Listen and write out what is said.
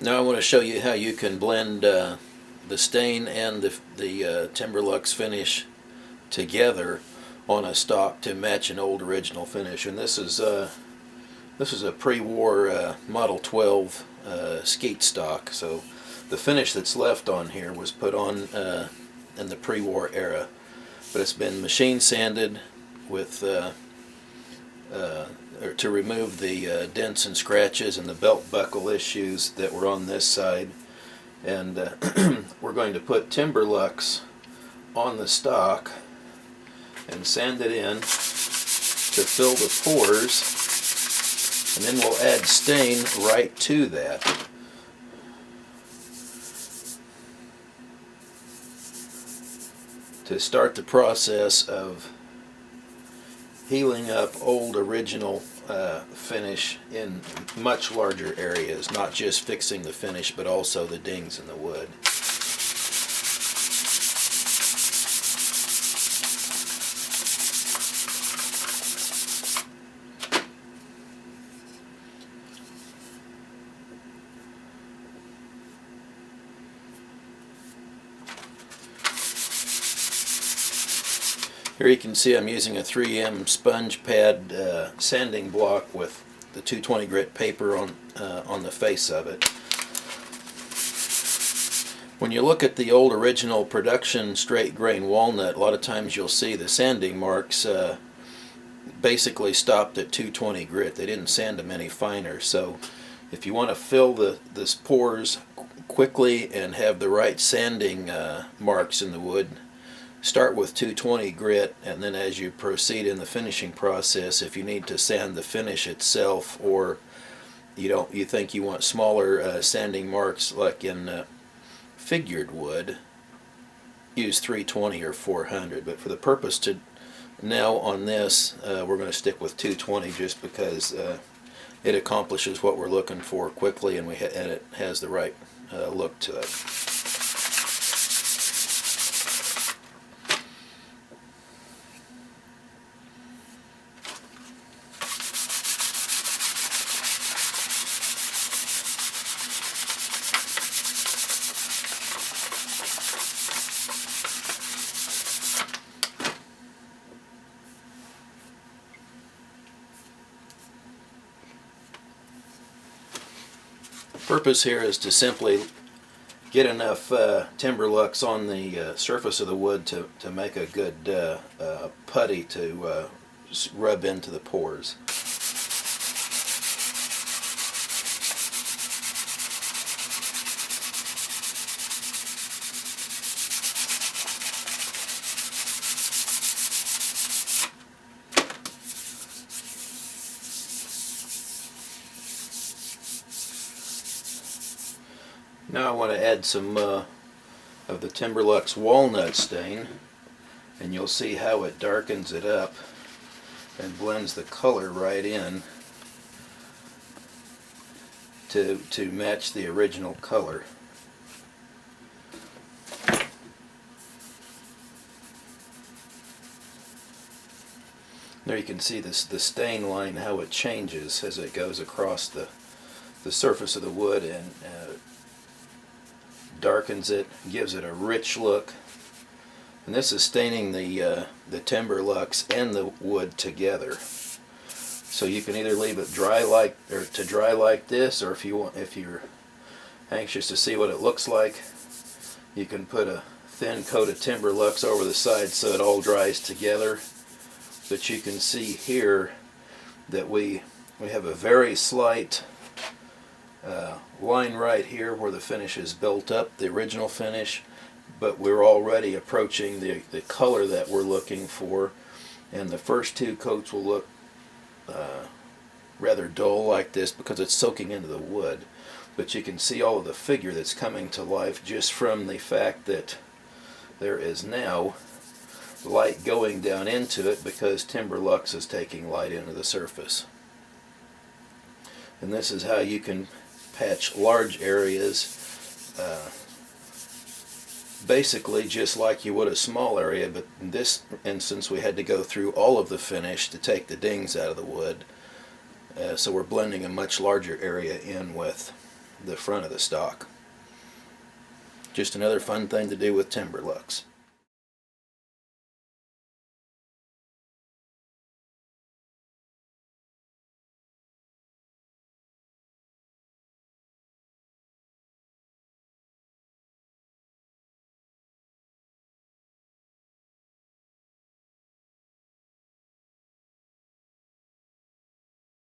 Now I want to show you how you can blend the stain and the Timberlux finish together on a stock to match an old original finish. And this is a pre-war Model 12 skeet stock. So the finish that's left on here was put on in the pre-war era, but it's been machine sanded with to remove the dents and scratches and the belt buckle issues that were on this side. And we're going to put Timberlux on the stock and sand it in to fill the pores, and then we'll add stain right to that. To start the process of healing up old original finish in much larger areas, not just fixing the finish but also the dings in the wood. Here you can see I'm using a 3M sponge pad sanding block with the 220 grit paper on the face of it. When you look at the old original production straight grain walnut, a lot of times you'll see the sanding marks basically stopped at 220 grit. They didn't sand them any finer. So if you want to fill the pores quickly and have the right sanding marks in the wood, start with 220 grit, and then as you proceed in the finishing process, if you need to sand the finish itself, or you think you want smaller sanding marks like in figured wood, use 320 or 400. But for the purpose to now on this, we're going to stick with 220 just because it accomplishes what we're looking for quickly, and it has the right look to it. Purpose here is to simply get enough Timberlux on the surface of the wood to make a good putty to rub into the pores. Now I want to add some of the Timberlux walnut stain, and you'll see how it darkens it up and blends the color right in to match the original color. There you can see the stain line, how it changes as it goes across the surface of the wood, and darkens it, gives it a rich look. And this is staining the Timberlux and the wood together. So you can either leave it dry like this, or if you're anxious to see what it looks like, you can put a thin coat of Timberlux over the side so it all dries together. But you can see here that we have a very slight line right here where the finish is built up, the original finish, but we're already approaching the color that we're looking for, and the first two coats will look rather dull like this because it's soaking into the wood. But you can see all of the figure that's coming to life just from the fact that there is now light going down into it because Timberlux is taking light into the surface. And this is how you can patch large areas basically just like you would a small area, but in this instance we had to go through all of the finish to take the dings out of the wood, so we're blending a much larger area in with the front of the stock. Just another fun thing to do with Timberlux.